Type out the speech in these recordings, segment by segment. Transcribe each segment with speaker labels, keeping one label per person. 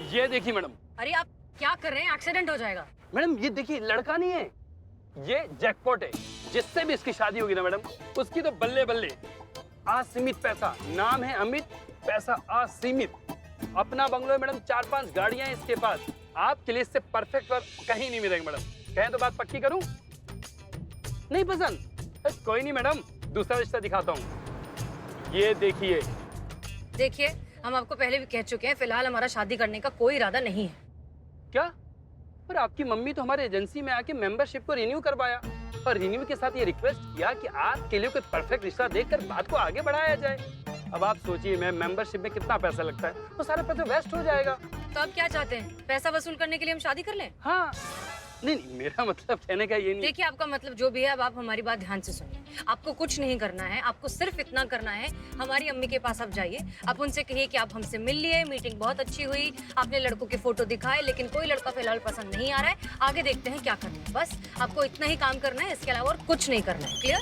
Speaker 1: ये देखिए मैडम।
Speaker 2: अरे आप क्या कर रहे हैं? एक्सीडेंट हो जाएगा।
Speaker 1: मैडम ये देखिए, लड़का नहीं है, ये जैकपॉट है। जिससे भी इसकी शादी होगी ना मैडम, उसकी तो बल्ले बल्ले। असीमित पैसा, नाम है अमित, पैसा असीमित। अपना बंगलो है मैडम, 4-5 गाड़ियां हैं इसके पास। आपके लिए इससे परफेक्ट वर्क कहीं नहीं मिलेगा मैडम। कहें तो बात पक्की करूं? नहीं पसंद? कोई नहीं मैडम, दूसरा रिश्ता दिखाता हूं। ये देखिए।
Speaker 2: देखिए, हम आपको पहले भी कह चुके हैं, फिलहाल हमारा शादी करने का कोई इरादा नहीं है।
Speaker 1: क्या? पर आपकी मम्मी तो हमारे एजेंसी में आके मेंबरशिप को रिन्यू करवाया और रिन्यू के साथ ये रिक्वेस्ट किया कि आपके लिए कोई परफेक्ट रिश्ता देखकर बात को आगे बढ़ाया जाए। अब आप सोचिए, मैं मेंबरशिप में कितना पैसा लगता है, वो सारा पैसा वेस्ट हो जाएगा।
Speaker 2: तो आप क्या चाहते हैं? पैसा वसूल करने के लिए हम शादी कर लें?
Speaker 1: हाँ। नहीं, मेरा मतलब कहने का ये नहीं।
Speaker 2: देखिए, आपका मतलब जो भी है, अब आप हमारी बात ध्यान से सुनिए। आपको कुछ नहीं करना है, आपको सिर्फ इतना करना है, हमारी अम्मी के पास आप जाइए, आप उनसे कहिए कि आप हमसे मिल लिए, मीटिंग बहुत अच्छी हुई, आपने लड़कों के फोटो दिखाए, लेकिन कोई लड़का फिलहाल पसंद नहीं आ रहा है, आगे देखते हैं क्या करना है। बस आपको इतना ही काम करना है, इसके अलावा और कुछ नहीं करना है। क्लियर?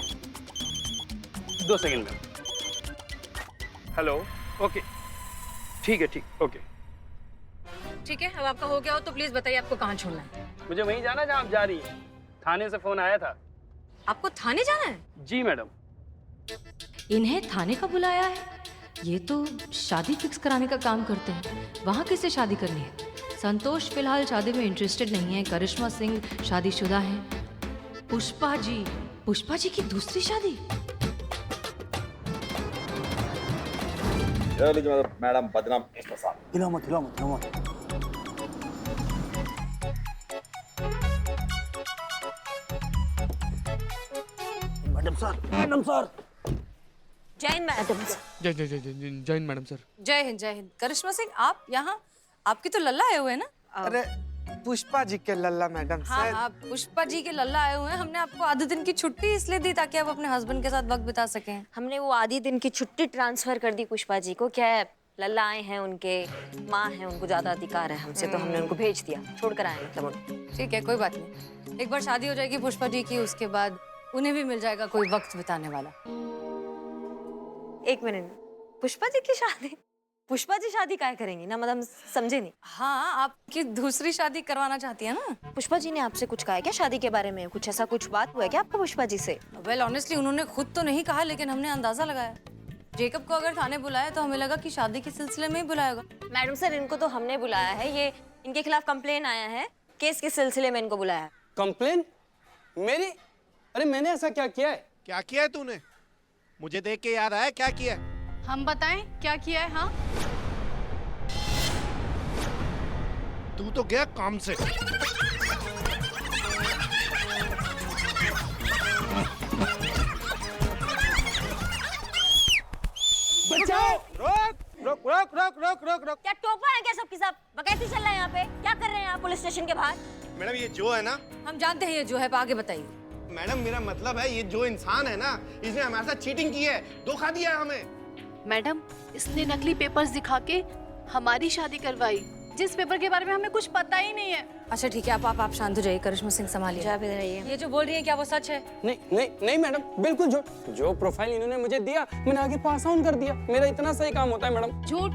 Speaker 1: 2 सेकंड में। हेलो। ओके, ठीक है, ठीक, ओके।
Speaker 2: ठीक है, अब आपका हो गया हो तो प्लीज बताइए आपको कहाँ छोड़ना है।
Speaker 1: मुझे वहीं जाना जहाँ आप जा रही हैं। थाने से फोन आया था।
Speaker 2: आपको थाने जाना है?
Speaker 1: जी मैडम।
Speaker 3: इन्हें थाने का बुलाया है? ये तो शादी फिक्स कराने का काम करते हैं। वहाँ किससे शादी करनी है? संतोष फिलहाल शादी में इंटरेस्टेड नहीं है। करिश्मा सिंह शादीशुदा हैं। पुष्पा जी की दूसरी शादी?
Speaker 4: मैडम बदनाम।
Speaker 5: हिलो मत, हिलो मत, हिलो मत। Madam sir, madam sir.
Speaker 2: जय हिंद मैडम।
Speaker 6: जय हिंद मैडम सर।
Speaker 2: जय हिंद, जय हिंद। करिश्मा सिंह, आप यहाँ? आपकी तो लल्ला आए हुए हैं ना?
Speaker 6: अरे पुष्पा जी के लल्ला मैडम
Speaker 2: हाँ
Speaker 6: सर।
Speaker 2: हाँ, पुष्पा जी के लल्ला आए हुए हैं। हमने आपको आधे दिन की छुट्टी इसलिए दी ताकि आप अपने हस्बैंड के साथ वक्त बिता सकें।
Speaker 7: हमने वो आधी दिन की छुट्टी ट्रांसफर कर दी पुष्पा जी को। क्या है, लल्ला आए हैं, उनके माँ हैं, उनको ज्यादा अधिकार है हमसे, तो हमने उनको भेज दिया, छोड़ कर आए मतलब उनको।
Speaker 2: ठीक है, कोई बात नहीं। एक बार शादी हो जाएगी पुष्पा जी की, उसके बाद उन्हें भी मिल जाएगा कोई वक्त बिताने वाला।
Speaker 7: 1 मिनट, पुष्पा जी की शादी? पुष्पा जी शादी काय करेंगी ना मतलब, समझे नहीं।
Speaker 2: हाँ, आपकी दूसरी शादी करवाना चाहती है ना?
Speaker 7: पुष्पा जी ने आपसे कुछ कहा है क्या शादी के बारे में? कुछ ऐसा कुछ बात हुआ है क्या आपका पुष्पा जी से?
Speaker 2: वेल ऑनेस्टली उन्होंने खुद तो नहीं कहा, लेकिन हमने अंदाजा लगाया। जेकब को अगर थाने बुलाया तो हमें लगा कि शादी के सिलसिले में ही बुलाएगा।
Speaker 7: मैडम सर, इनको तो हमने बुलाया है, ये इनके खिलाफ कंप्लेन आया है, केस के सिलसिले में इनको बुलाया है।
Speaker 1: कंप्लेन? मेरी? अरे मैंने ऐसा क्या किया है?
Speaker 8: क्या किया है तूने? मुझे देख के याद आया क्या किया है?
Speaker 9: हम बताएं क्या किया है? हाँ,
Speaker 8: तू तो गया काम से।
Speaker 1: बचाओ!
Speaker 8: रोक रोक रोक रोक रोक रोक रोक।
Speaker 7: क्या टोपा है क्या सबके सब? बकैती चल रहा है यहाँ पे? क्या कर रहे हैं आप पुलिस स्टेशन के बाहर?
Speaker 8: मैडम ये जो है ना,
Speaker 2: हम जानते हैं ये जो है, आगे बताइए।
Speaker 8: मैडम मेरा मतलब है ये जो इंसान है ना, इसने हमारे साथ चीटिंग की है, धोखा दिया है हमें।
Speaker 9: मैडम इसने नकली पेपर्स दिखा के हमारी शादी करवाई, जिस पेपर के बारे में हमें कुछ पता ही नहीं है।
Speaker 2: अच्छा ठीक है, आप शांत हो जाइए। करिश्मा सिंह संभालिए।
Speaker 7: जा भी रही है।
Speaker 2: ये जो बोल रही है क्या वो सच है?
Speaker 1: नहीं नहीं नहीं मैडम, बिल्कुल झूठ। जो प्रोफाइल इन्होंने मुझे दिया, मैंने आगे पास ऑन कर दिया। मेरा इतना सही काम होता है मैडम।
Speaker 9: झूठ?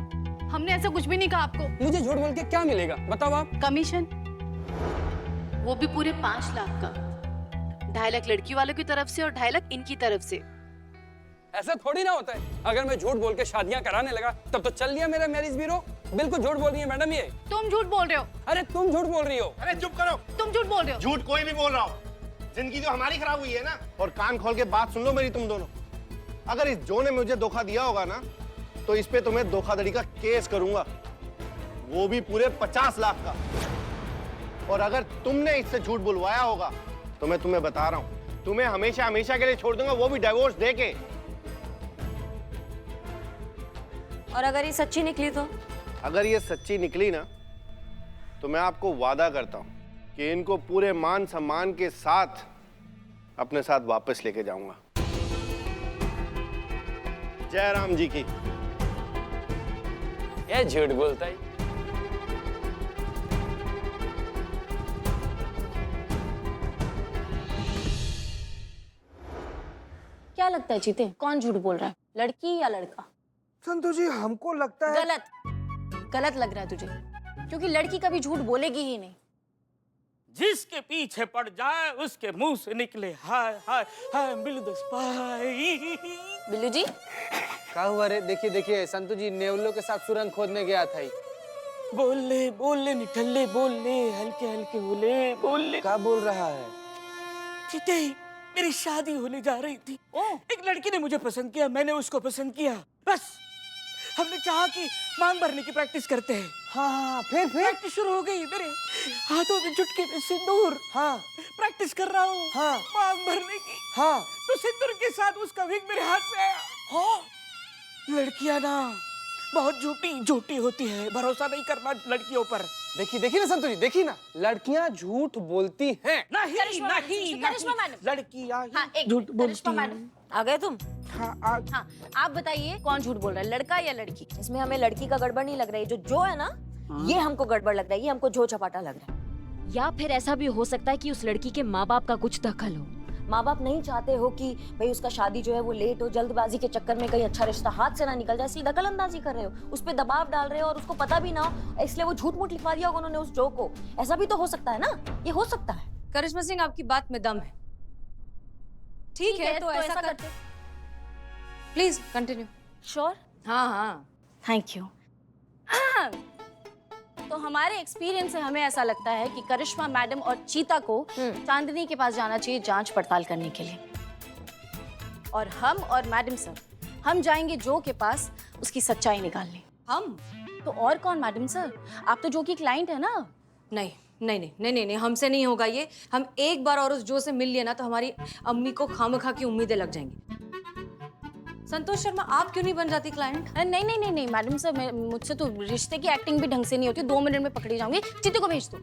Speaker 9: हमने ऐसा कुछ भी नहीं कहा आपको।
Speaker 1: मुझे झूठ बोल के क्या मिलेगा बताओ आप?
Speaker 9: कमीशन, वो भी पूरे 5 लाख का। 2.5 लाख लड़की वालों की तरफ से और 2.5 लाख इनकी तरफ से।
Speaker 1: ऐसा थोड़ी ना होता है। अगर मैं झूठ बोल के शादियां कराने लगा तब तो चल लिया मेरा मैरिज ब्यूरो। बिल्कुल झूठ बोल रही है मैडम ये।
Speaker 9: तुम झूठ बोल रहे हो।
Speaker 1: अरे तुम झूठ बोल रही हो।
Speaker 8: अरे चुप करो।
Speaker 9: तुम झूठ बोल रहे हो।
Speaker 8: झूठ कोई भी बोल रहा हो, जिंदगी तो हमारी खराब हुई है ना। और कान खोल के बात सुन लो मेरी तुम दोनों। अगर इस जो ने मुझे धोखा दिया होगा ना, तो इस पे तुम्हें धोखाधड़ी का केस करूंगा, वो भी पूरे 50 लाख का। और अगर तुमने इससे झूठ बुलवाया होगा तो मैं तुम्हें बता रहा हूं, तुम्हें हमेशा हमेशा के लिए छोड़ दूंगा, वो भी डिवोर्स देके।
Speaker 7: और अगर ये सच्ची निकली तो?
Speaker 8: अगर ये सच्ची निकली ना, तो मैं आपको वादा करता हूं कि इनको पूरे मान सम्मान के साथ अपने साथ वापस लेके जाऊंगा। जय राम जी की।
Speaker 1: ये झूठ बोलता है।
Speaker 7: क्या लगता है चीते, कौन झूठ बोल रहा है, लड़की या लड़का?
Speaker 6: संतोष जी हमको लगता है
Speaker 7: गलत, गलत लग रहा है तुझे। क्योंकि लड़की कभी झूठ बोलेगी ही नहीं।
Speaker 4: जिसके पीछे पड़ जाए उसके मुंह से निकले हाय हाय हाय मिल दो स्पाई।
Speaker 7: बिल्लू जी
Speaker 6: क्या हुआ रे? देखिए देखिए, संतू जी नेवलों के साथ सुरंग खोदने गया था।
Speaker 4: बोल ले निठल्ले बोल ले, हल्के हल्के बोल ले।
Speaker 6: क्या बोल रहा है?
Speaker 4: चिते मेरी शादी होने जा रही थी। एक लड़की ने मुझे पसंद किया, मैंने उसको पसंद किया। बस हमने चाहा कि मांग भरने की प्रैक्टिस करते हैं।
Speaker 6: हाँ, फिर
Speaker 4: प्रैक्टिस शुरू हो गई। मेरे हाथों में चुटकी में सिंदूर।
Speaker 6: हाँ
Speaker 4: प्रैक्टिस कर रहा हूँ।
Speaker 6: हाँ
Speaker 4: मांग भरने की।
Speaker 6: हाँ।
Speaker 4: तो सिंदूर के साथ उसका विग मेरे हाथ में आया। हाँ। लड़कियां ना बहुत झूठी होती है, भरोसा नहीं करना लड़कियों पर।
Speaker 6: देखिए ना संतू जी, देखिए ना, लड़कियां झूठ बोलती हैं।
Speaker 4: नहीं
Speaker 7: करिश्मा मैडम।
Speaker 4: लड़कियां
Speaker 7: हाँ, एक
Speaker 4: झूठ
Speaker 7: करिश्मा
Speaker 4: बोलती हैं।
Speaker 7: मैडम आ गए तुम?
Speaker 4: हाँ,
Speaker 7: हाँ, आप बताइए कौन झूठ बोल रहा है, लड़का या लड़की? इसमें हमें लड़की का गड़बड़ नहीं लग रहा है, जो है ना ये हमको गड़बड़ लग रहा है, ये हमको झो चपाटा लग रहा है।
Speaker 10: या फिर ऐसा भी हो सकता है कि उस लड़की के माँ बाप का कुछ दखल हो।
Speaker 7: माँ बाप नहीं चाहते हो कि भाई उसका शादी जो है वो लेट हो, जल्दबाजी के चक्कर में कहीं अच्छा रिश्ता हाथ से ना निकल जाए, इसलिए दखल अंदाजी कर रहे हो, उस पर दबाव डाल रहे हो और उसको पता भी ना हो, इसलिए वो झूठ मूठ लिखवा दिया होगा उन्होंने उस जो को। ऐसा भी तो हो सकता है ना, ये हो सकता है।
Speaker 2: करिश्मा सिंह, आपकी बात में दम है। ठीक है, तो ऐसा करते। Please continue.
Speaker 10: श्योर?
Speaker 2: हाँ हाँ,
Speaker 10: थैंक यू। तो हमारे एक्सपीरियंस से हमें ऐसा लगता है कि करिश्मा मैडम और चीता को चांदनी के पास जाना चाहिए जांच पड़ताल करने के लिए, और हम और मैडम सर हम जाएंगे जो के पास उसकी सच्चाई निकालने।
Speaker 2: हम?
Speaker 10: तो और कौन मैडम सर, आप तो जो की क्लाइंट है ना।
Speaker 2: नहीं नहीं नहीं नहीं नहीं नहीं, हमसे नहीं होगा ये। हम एक बार और उस जो से मिल लिए ना तो हमारी अम्मी को खामखा की उम्मीदें लग जाएंगी। संतोष शर्मा, आप क्यों नहीं बन जाती क्लाइंट?
Speaker 10: नहीं नहीं नहीं नहीं मैडम सर, मुझसे तो रिश्ते की एक्टिंग भी ढंग से नहीं होती, 2 मिनट में पकड़ी जाऊंगी। चीते को भेज दो।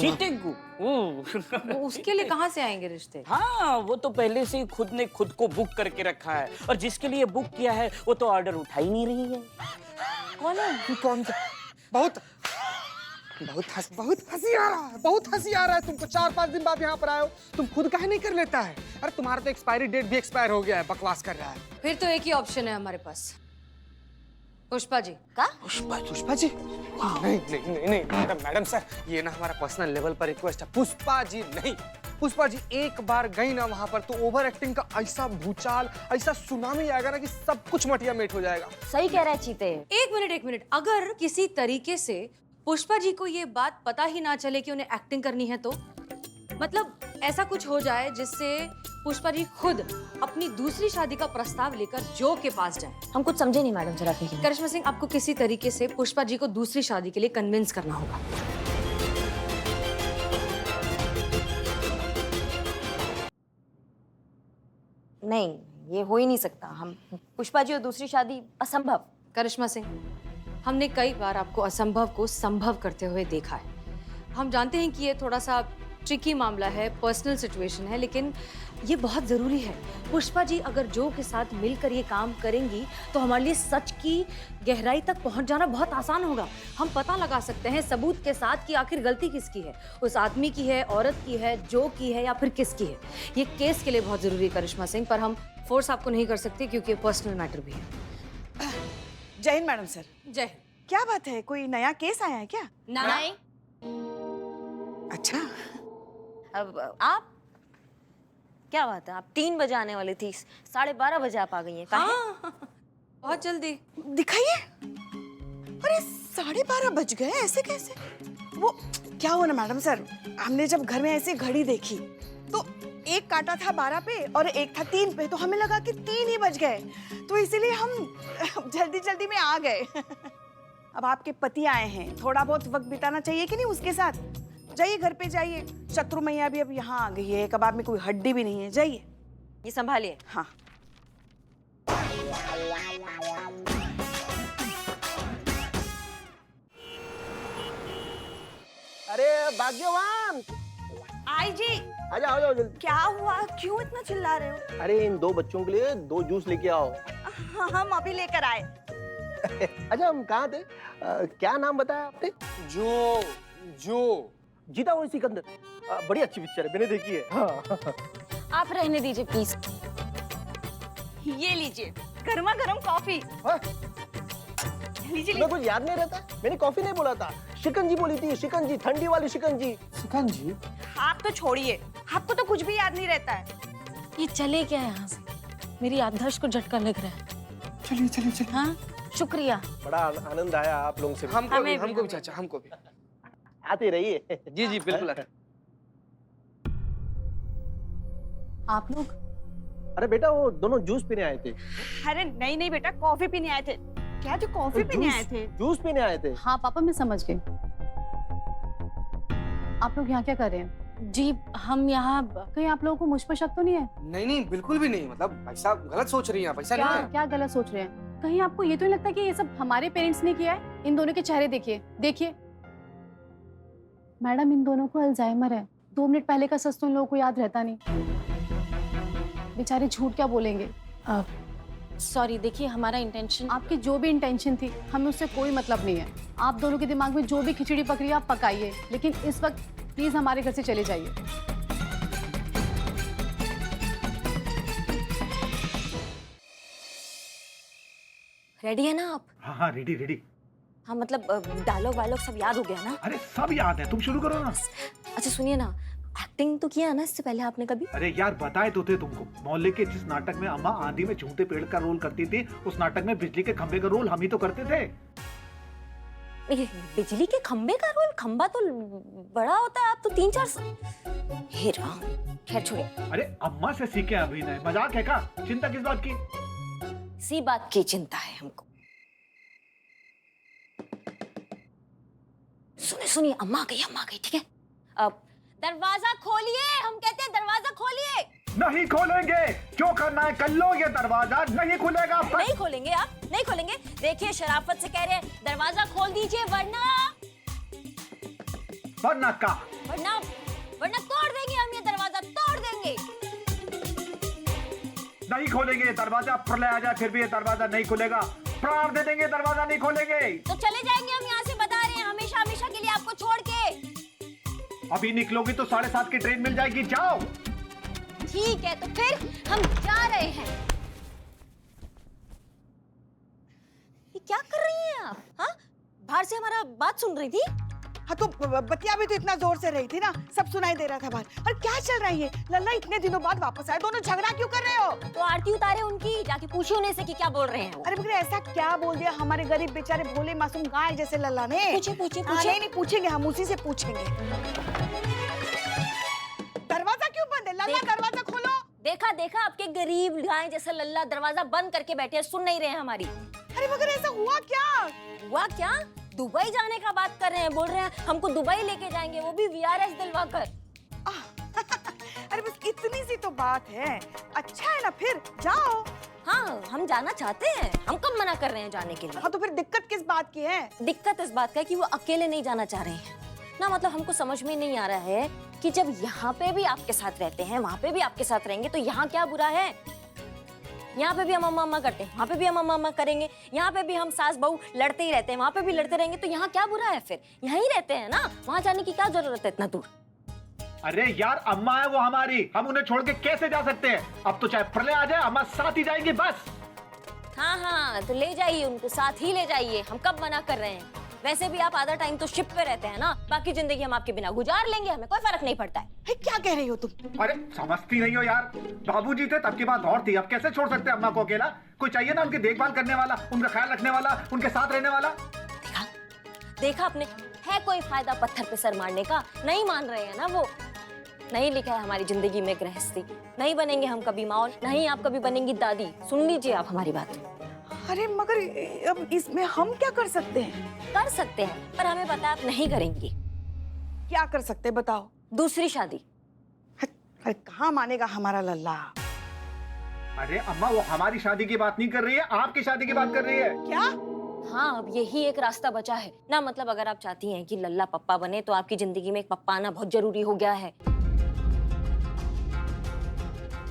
Speaker 4: चीते को?
Speaker 2: वो उसके लिए कहाँ से आएंगे रिश्ते?
Speaker 4: हाँ, वो तो पहले से ही खुद ने खुद को बुक करके रखा है, और जिसके लिए बुक किया है वो तो ऑर्डर उठा ही नहीं रही है।
Speaker 10: कौन है?
Speaker 6: कौन? बहुत हंसी आ रहा है, बहुत हंसी आ रहा है तुमको। 4-5 दिन बाद यहाँ पर आए हो, तुम खुद काहे नहीं कर लेता है? अरे तुम्हारा तो एक्सपायरी डेट भी एक्सपायर हो गया है, बकवास कर रहा है।
Speaker 2: फिर तो एक ही ऑप्शन है हमारे पास, पुष्पा जी।
Speaker 7: का?
Speaker 6: पुष्पा जी? नहीं मैडम सर, ये ना हमारा पर्सनल लेवल पर रिक्वेस्ट है। पुष्पा जी नहीं, पुष्पा जी एक बार गई ना वहाँ पर तो ओवर एक्टिंग का ऐसा भूचाल, ऐसा सुनामी आएगा ना कि सब कुछ मटिया मेट हो जाएगा।
Speaker 7: सही कह रहा है चीते।
Speaker 2: एक मिनट, अगर किसी तरीके से पुष्पा जी को ये बात पता ही ना चले कि उन्हें एक्टिंग करनी है, तो मतलब ऐसा कुछ हो जाए जिससे पुष्पा जी खुद अपनी दूसरी शादी का प्रस्ताव लेकर जो के पास जाए।
Speaker 7: हम कुछ समझे नहीं मैडम जरा।
Speaker 2: करिश्मा सिंह, आपको किसी तरीके से पुष्पा जी को दूसरी शादी के लिए कन्विंस करना होगा।
Speaker 7: नहीं, ये हो ही नहीं सकता। हम पुष्पा जी और दूसरी शादी असंभव।
Speaker 2: करिश्मा सिंह, हमने कई बार आपको असंभव को संभव करते हुए देखा है। हम जानते हैं कि ये थोड़ा सा ट्रिकी मामला है, पर्सनल सिचुएशन है, लेकिन ये बहुत जरूरी है। पुष्पा जी अगर जो के साथ मिलकर ये काम करेंगी तो हमारे लिए सच की गहराई तक पहुंच जाना बहुत आसान होगा। हम पता लगा सकते हैं सबूत के साथ कि आखिर गलती किसकी है, उस आदमी की है, औरत की है, जो की है, या फिर किसकी है। ये केस के लिए बहुत जरूरी है करिश्मा सिंह, पर हम फोर्स आपको नहीं कर सकते क्योंकि ये पर्सनल मैटर भी है।
Speaker 11: जय हिंद मैडम सर।
Speaker 2: जय।
Speaker 11: क्या बात है, कोई नया केस आया है क्या?
Speaker 7: नहीं।
Speaker 11: अच्छा,
Speaker 7: अब आप क्या बात है, आप 3 बजे आने वाली थी, 12:30 बजे आप आ गई हैं।
Speaker 2: हाँ, बहुत जल्दी।
Speaker 11: दिखाइए। अरे 12:30 बज गए, ऐसे कैसे? वो क्या हुआ ना मैडम सर, हमने जब घर में ऐसे घड़ी देखी तो एक काटा था 12 पे और एक था 3 पे, तो हमें लगा कि 3 ही बज गए, तो इसीलिए हम जल्दी में आ गए। अब आपके पति आए हैं, थोड़ा बहुत वक्त बिताना चाहिए कि नहीं उसके साथ? जाइए घर पे जाइए, शत्रु मैया भी अब यहाँ आ गई है, कबाब में कोई हड्डी भी नहीं है, जाइए।
Speaker 7: ये संभालिए।
Speaker 11: हाँ।
Speaker 8: अरे भाग्यवान,
Speaker 11: आई जी।
Speaker 8: आ जाओ जल्दी।
Speaker 11: क्या हुआ, क्यों इतना चिल्ला रहे हो?
Speaker 8: अरे इन 2 बच्चों के लिए 2 जूस लेके आओ।
Speaker 11: हम अभी लेकर आए।
Speaker 8: अच्छा, हम कहाँ थे? क्या नाम बताया आपने?
Speaker 6: जो
Speaker 8: जीता हुआ सिकंदर। बड़ी अच्छी पिक्चर है, मैंने देखी है। हाँ।
Speaker 10: आप रहने दीजिए प्लीज।
Speaker 11: ये लीजिए गर्मा गर्म कॉफी।
Speaker 5: तुम्हें कुछ याद नहीं रहता? मैंने कॉफी नहीं बोला था, शिकंजी बोली थी, शिकंजी, ठंडी वाली शिकंजी।
Speaker 6: शिकंजी?
Speaker 11: आप तो छोड़िए, आपको तो कुछ भी याद नहीं रहता है।
Speaker 10: ये चले क्या यहाँ से? मेरी याददाश्त को झटका लग रहा है।
Speaker 6: चलिए चलिए चलिए।
Speaker 10: हाँ, शुक्रिया।
Speaker 5: बड़ा आनंद आया आप लोगों से।
Speaker 6: हमको भी चाचा, हमको भी।
Speaker 5: आते रहिए।
Speaker 1: जी जी बिल्कुल।
Speaker 10: आप लोग?
Speaker 5: अरे बेटा वो दोनों जूस पीने आए थे।
Speaker 11: अरे नहीं नहीं बेटा, कॉफी पीने आए थे। क्या जो कॉफी पीने आए थे?
Speaker 5: जूस पीने आए थे।
Speaker 9: हाँ पापा, मैं समझ गई। आप लोग यहाँ क्या कर रहे हैं?
Speaker 10: जी हम यहाँ,
Speaker 9: कहीं आप लोगों को मुझ पर शक तो नहीं है?
Speaker 6: नहीं नहीं बिल्कुल भी नहीं, मतलब भाई साहब गलत सोच रही हैं, पैसा नहीं है।
Speaker 9: क्या गलत सोच रहे हैं? कहीं आपको ये तो नहीं लगता कि ये सब हमारे पेरेंट्स ने किया है? इन दोनों के चेहरे देखिए, देखिए मैडम, इन दोनों को अल्जाइमर है। 2 मिनट पहले का सच तो इन लोगों को याद रहता नहीं। बेचारे झूठ क्या बोलेंगे?
Speaker 10: सॉरी, देखिए हमारा इंटेंशन।
Speaker 9: आपकी जो भी इंटेंशन थी, हमें उससे कोई मतलब नहीं है। आप दोनों के दिमाग में जो भी खिचड़ी पक रही है आप पकाइए, लेकिन इस वक्त प्लीज हमारे घर से चले जाइए।
Speaker 7: रेडी है ना आप?
Speaker 12: हाँ हाँ रेडी रेडी।
Speaker 7: हाँ मतलब डायलॉग वायलॉग सब याद हो गया ना?
Speaker 12: अरे सब याद है, तुम शुरू करो ना।
Speaker 7: अच्छा सुनिए ना, एक्टिंग तो किया ना इससे पहले आपने कभी?
Speaker 12: अरे यार बताए तो थे तुमको, मोहल्ले के जिस नाटक में अम्मा आंधी में झूठे पेड़ का रोल करती थी, उस नाटक में बिजली के खंबे का रोल हम ही तो करते थे।
Speaker 7: बिजली के खंबे का रोल? खंबा तो बड़ा होता है, आप तो 3-4 हे राम, खैर छोड़िए।
Speaker 12: अरे अम्मा से सीखे अभिनय, मजाक है का? चिंता किस बात की?
Speaker 7: इसी बात की चिंता है हमको। सुनिए सुनिए, अम्मा गई, ठीक है? अब दरवाजा खोलिए, हम कहते हैं दरवाजा खोलिए।
Speaker 12: नहीं खोलेंगे, जो करना है कर लो, ये दरवाजा नहीं खुलेगा।
Speaker 7: नहीं खोलेंगे आप? नहीं खोलेंगे? देखिए शराफत से कह रहे हैं, दरवाजा खोल दीजिए वरना वरना तोड़ देंगे हम, ये दरवाजा तोड़ देंगे।
Speaker 12: नहीं खोलेंगे दरवाजा, प्रलय आ जाए फिर भी ये दरवाजा नहीं खुलेगा। प्राण दे देंगे, दरवाजा नहीं खोलेंगे।
Speaker 7: तो चले जाएंगे हम यहाँ से, बता रहे हैं, हमेशा हमेशा के लिए आपको छोड़ के।
Speaker 12: अभी निकलोगी तो 7:30 की ट्रेन मिल जाएगी, जाओ।
Speaker 7: ठीक है, तो फिर हम जा रहे हैं। ये क्या कर रही हैं आप? हाँ, बाहर से हमारा बात सुन रही थी?
Speaker 11: हाँ तो बतिया भी तो इतना जोर से रही थी ना, सब सुनाई दे रहा था बाहर। और क्या चल रहा है ये? लल्ला इतने दिनों बाद वापस आए, दोनों झगड़ा क्यों कर रहे हो?
Speaker 7: तो आरती उतारे उनकी, जाके पूछो उन्हें से कि क्या बोल रहे हैं वो।
Speaker 11: अरे मगर ऐसा क्या बोल दिया हमारे गरीब बेचारे भोले मासूम गाय जैसे लल्ला ने?
Speaker 7: पूछे।
Speaker 11: नहीं पूछेंगे, हम उसी से पूछेंगे। दरवाजा क्यों बंद है? लल्ला दरवाजा खोलो।
Speaker 7: देखा आपके गरीब गाय जैसे लल्ला दरवाजा बंद करके बैठे हैं, सुन नहीं रहे हैं हमारी।
Speaker 11: अरे मगर ऐसा हुआ क्या?
Speaker 7: दुबई जाने का बात कर रहे हैं, बोल रहे हैं हमको दुबई लेके जाएंगे, वो भी VRS दिलवाकर।
Speaker 11: अरे बस इतनी सी तो बात है। अच्छा है ना, फिर जाओ।
Speaker 7: हाँ हम जाना चाहते हैं, हम कब मना कर रहे हैं जाने के लिए?
Speaker 11: हाँ तो फिर दिक्कत किस बात की है?
Speaker 7: दिक्कत इस बात का है कि वो अकेले नहीं जाना चाह रहे हैं ना। मतलब हमको समझ में नहीं आ रहा है कि जब यहाँ पे भी आपके साथ रहते हैं, वहाँ पे भी आपके साथ रहेंगे, तो यहाँ क्या बुरा है? यहाँ पे भी हम अम्मा करते हैं, वहाँ पे भी हम अम्मा करेंगे, यहाँ पे भी हम सास बहू लड़ते ही रहते हैं, वहाँ पे भी लड़ते रहेंगे, तो यहाँ क्या बुरा है? फिर यहाँ ही रहते हैं ना, वहाँ जाने की क्या जरूरत है इतना दूर?
Speaker 12: अरे यार अम्मा है वो हमारी, हम उन्हें छोड़ के कैसे जा सकते हैं? अब तो चाहे प्रलय आ जाए, अम्मा साथ ही जाएंगी बस।
Speaker 7: हाँ तो ले जाइए उनको, साथ ही ले जाइए, हम कब मना कर रहे हैं? वैसे भी आप आधा टाइम तो शिप पे रहते हैं ना, बाकी जिंदगी हम आपके बिना गुजार लेंगे, हमें कोई फर्क नहीं पड़ता है।
Speaker 11: क्या कह रही हो तुम?
Speaker 12: अरे समझती नहीं हो यार, बाबूजी थे तब की बात और थी, अब कैसे छोड़ सकते हैं अम्मा को अकेला? कोई चाहिए ना उनकी देखभाल करने वाला, उनका ख्याल रखने वाला, उनके साथ रहने वाला।
Speaker 7: देखा आपने, है कोई फायदा पत्थर पे सर मारने का? नहीं मान रहे हैं ना वो। नहीं लिखा है हमारी जिंदगी में गृहस्थी, नहीं बनेंगे हम कभी माँ, नहीं आप कभी बनेंगी दादी। सुन लीजिए आप हमारी बात।
Speaker 11: अरे मगर अब इसमें हम क्या कर सकते हैं?
Speaker 7: कर सकते हैं, पर हमें पता है आप नहीं करेंगी।
Speaker 11: क्या कर सकते हैं बताओ?
Speaker 7: दूसरी शादी।
Speaker 11: अरे कहाँ मानेगा हमारा लल्ला?
Speaker 12: अरे अम्मा वो हमारी शादी की बात नहीं कर रही है, आपकी शादी की बात कर रही है।
Speaker 11: क्या?
Speaker 7: हाँ अब यही एक रास्ता बचा है ना। मतलब अगर आप चाहती हैं कि लल्ला पप्पा बने, तो आपकी जिंदगी में एक पप्पा आना बहुत जरूरी हो गया है।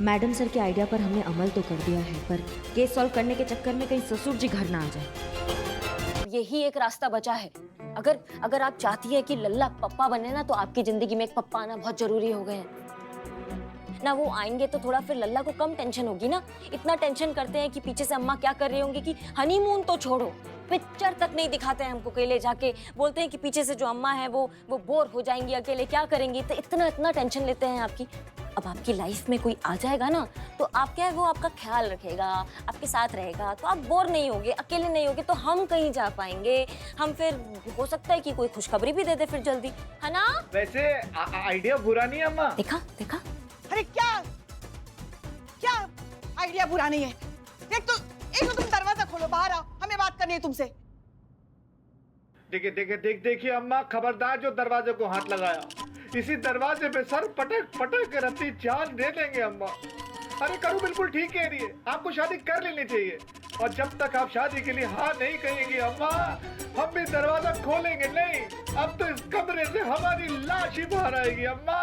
Speaker 7: मैडम सर के आइडिया पर हमने अमल तो कर दिया है, पर केस सॉल्व करने के चक्कर में कहीं ससुर जी घर ना आ जाए। यही एक रास्ता बचा है। अगर आप चाहती है कि लल्ला पप्पा बने ना, तो आपकी जिंदगी में एक पप्पा आना बहुत जरूरी हो गया है ना। वो आएंगे तो थोड़ा फिर लल्ला को कम टेंशन होगी ना। इतना टेंशन करते हैं कि पीछे से अम्मा क्या कर रही होंगी कि हनीमून तो छोड़ो, पिक्चर तक नहीं दिखाते हैं हमको अकेले जाके, बोलते हैं कि पीछे से जो अम्मा है वो बोर हो जाएंगी, अकेले क्या करेंगी, तो इतना टेंशन लेते हैं आपकी। अब आपकी लाइफ में कोई आ जाएगा ना तो आप क्या है वो आपका ख्याल रखेगा, आपके साथ रहेगा, तो आप बोर नहीं होगे, अकेले नहीं होगे, तो हम कहीं जा पाएंगे। हम फिर हो सकता है कि कोई खुशखबरी भी दे दे फिर जल्दी, है ना?
Speaker 12: वैसे आइडिया बुरा नहीं है अम्मा।
Speaker 7: देखा देखा,
Speaker 11: अरे क्या क्या आइडिया बुरा नहीं है। एक तो तुम दरवाजा खोलो, बाहर आओ, हमें बात करनी है तुमसे।
Speaker 12: देखिए अम्मा, खबरदार जो दरवाजे को हाथ लगाया, इसी दरवाजे पे सर पटक पटक के रत्ती जान दे देंगे अम्मा। अरे करूँ बिल्कुल ठीक कह रही है, आपको शादी कर लेनी चाहिए, और जब तक आप शादी के लिए हाँ नहीं कहेंगी अम्मा, हम भी दरवाजा खोलेंगे नहीं। अब तो इस कमरे से हमारी लाश ही बाहर आएगी अम्मा।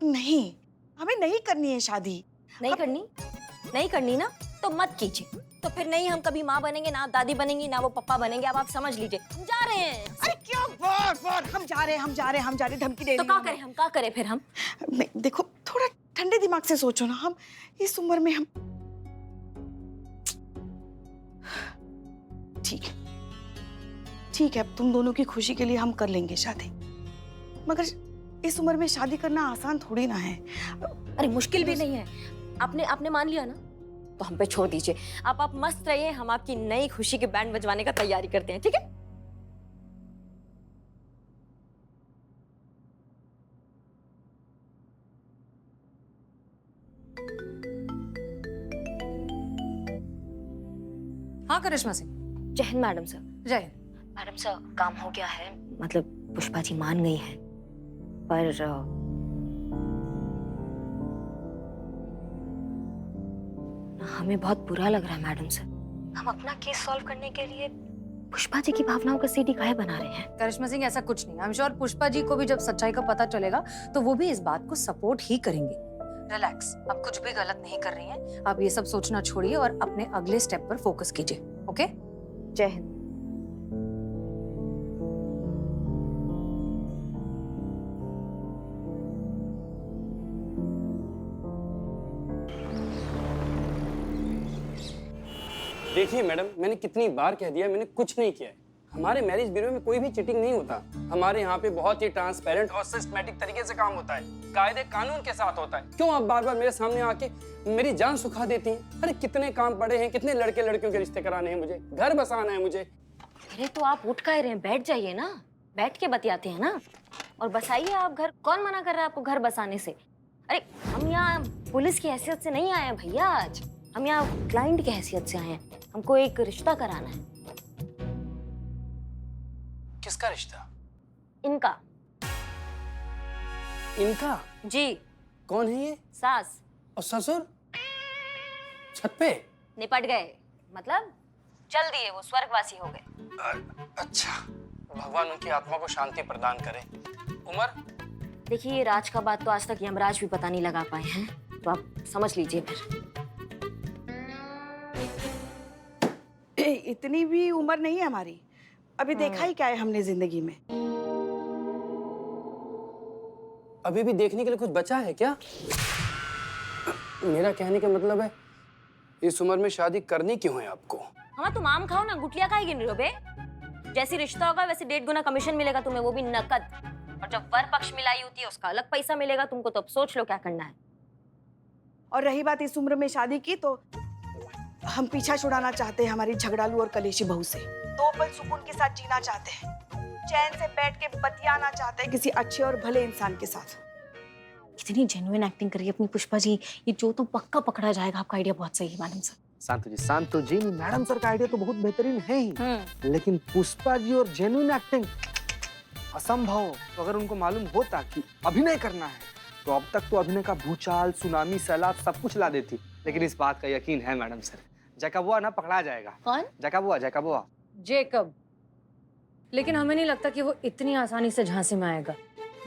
Speaker 11: नहीं, हमें नहीं करनी है शादी।
Speaker 7: नहीं करनी ना तो मत कीजिए। तो फिर नहीं हम कभी माँ बनेंगे, ना दादी बनेंगी, ना वो पापा बनेंगे। अब आप समझ लीजिए, हम जा रहे हैं।
Speaker 11: अरे क्यों बार हम जा रहे हैं धमकी दे रही।
Speaker 7: तो क्या करें फिर हम?
Speaker 11: नहीं, देखो थोड़ा ठंडे दिमाग से सोचो ना। हम इस उम्र में हम ठीक है, अब तुम दोनों की खुशी के लिए हम कर लेंगे शादी, मगर इस उम्र में शादी करना आसान थोड़ी ना है।
Speaker 7: अरे मुश्किल भी नहीं है, आपने मान लिया ना तो हम पे छोड़ दीजिए। आप मस्त रहिए, हम आपकी नई खुशी के बैंड बजवाने का तैयारी करते हैं, ठीक है?
Speaker 2: हाँ करिश्मा सिंह।
Speaker 7: जय हिंद मैडम सर।
Speaker 2: जय हिंद।
Speaker 7: मैडम सर, काम हो गया है, मतलब पुष्पा जी मान गई है, पर हमें बहुत बुरा लग रहा है मैडम सर। हम अपना केस सॉल्व करने के लिए पुष्पा जी की भावनाओं का सीडी काहे बना रहे हैं?
Speaker 2: करिश्मा सिंह, ऐसा कुछ नहीं। I am sure Pushpa ji को भी जब सच्चाई का पता चलेगा तो वो भी इस बात को सपोर्ट ही करेंगे। रिलैक्स, आप कुछ भी गलत नहीं कर रही हैं। आप ये सब सोचना छोड़िए और अपने अगले स्टेप पर फोकस कीजिए। ओके?
Speaker 7: जय हिंद।
Speaker 1: देखिए मैडम, मैंने कितनी बार कह दिया, मैंने कुछ नहीं किया है। हमारे मैरिज ब्यूरो में कोई भी चीटिंग नहीं होता। हमारे यहाँ पे बहुत ही ट्रांसपेरेंट और सिस्टमैटिक तरीके से काम होता है, कायदे कानून के साथ होता है। क्यों आप बार बार मेरे सामने आके मेरी जान सुखा देती हैं? अरे कितने काम पड़े हैं, कितने लड़के लड़कियों के रिश्ते कराने हैं मुझे, घर बसाना है मुझे।
Speaker 7: अरे तो आप उठ कर रहे हैं, बैठ जाइए ना, बैठ के बतियाते हैं ना, और बसाइए आप घर। कौन मना कर रहा है आपको घर बसाने से? अरे हम यहाँ पुलिस की हैसियत से नहीं आए हैं भैया, आज हम यहाँ क्लाइंट की हैसियत से आए हैं। हमको एक रिश्ता कराना है।
Speaker 1: किसका रिश्ता?
Speaker 7: इनका।
Speaker 1: इनका?
Speaker 7: जी।
Speaker 1: कौन है ये?
Speaker 7: सास
Speaker 1: और ससुर छत पे
Speaker 7: निपट गए, मतलब चल दिए, वो स्वर्गवासी हो गए।
Speaker 1: अच्छा, भगवान उनकी आत्मा को शांति प्रदान करे। उमर,
Speaker 7: देखिए ये राज का बात तो आज तक यमराज भी पता नहीं लगा पाए हैं, तो आप समझ लीजिए फिर।
Speaker 11: इतनी भी उम्र नहीं है हमारी, अभी देखा ही क्या है हमने जिंदगी में।
Speaker 1: अभी भी देखने के लिए कुछ बचा है क्या? मेरा कहने का मतलब है, इस उम्र में शादी करनी क्यों है आपको?
Speaker 7: हाँ तुम आम खाओ ना, गुटलियां खाई गिन रही हो बे। जैसी रिश्ता होगा वैसे 1.5 गुना कमीशन मिलेगा तुम्हें, वो भी नकद। और जब वर पक्ष मिलाई होती है उसका अलग पैसा मिलेगा तुमको। तो अब सोच लो क्या करना है।
Speaker 11: और रही बात इस उम्र में शादी की, तो हम पीछा छुड़ाना चाहते हैं हमारी झगड़ालू और कलेशी बहू से। 2 पल सुकून के साथ जीना चाहते हैं, चैन से बैठ के बतियाना चाहते हैं किसी अच्छे और भले इंसान के साथ।
Speaker 10: कितनी जेन्युइन एक्टिंग करी अपनी पुष्पा जी। ये जो तो पक्का पकड़ा जाएगा। आपका आइडिया बहुत सही है मैडम सर।
Speaker 6: शांतु जी, मैडम सर का आइडिया तो बहुत बेहतरीन है ही, लेकिन पुष्पा जी और जेन्युइन एक्टिंग असंभव। तो अगर उनको मालूम होता कि अभिनय करना है तो अब तक तो अभिनय का भूचाल, सुनामी, सैलाब सब कुछ ला देती। लेकिन इस बात का यकीन है मैडम सर, जैकबुआ ना पकड़ा जाएगा।
Speaker 10: कौन?
Speaker 6: जैकबुआ।
Speaker 2: जेकब। लेकिन हमें नहीं लगता कि वो इतनी आसानी से झांसे में आएगा।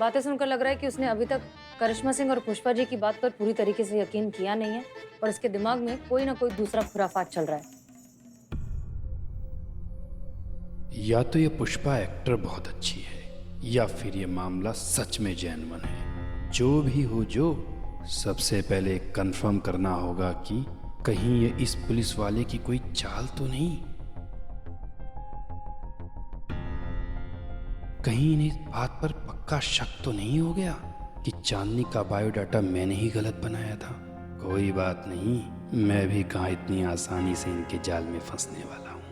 Speaker 2: बातें सुनकर लग रहा है कि उसने अभी तक करिश्मा सिंह और पुष्पा जी की बात पर पूरी तरीके से यकीन किया नहीं है, और उसके दिमाग में कोई ना कोई दूसरा खुराफात चल रहा है।
Speaker 13: या तो ये पुष्पा एक्टर बहुत अच्छी है, या फिर ये मामला सच में जेन्युइन है। जो भी हो, जो सबसे पहले कंफर्म करना होगा कि कहीं ये इस पुलिस वाले की कोई चाल तो नहीं? कहीं इन्हें इस बात पर पक्का शक तो नहीं हो गया कि चांदनी का बायोडाटा मैंने ही गलत बनाया था? कोई बात नहीं, मैं भी कहाँ इतनी आसानी से इनके जाल में फंसने वाला हूँ।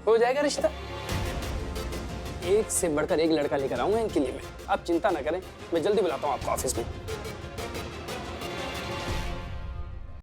Speaker 1: हो जाएगा रिश्ता। एक से बढ़कर एक लड़का लेकर आऊंगा इनके लिए मैं। आप चिंता ना करें, मैं जल्दी बुलाता हूँ आपको ऑफिस में।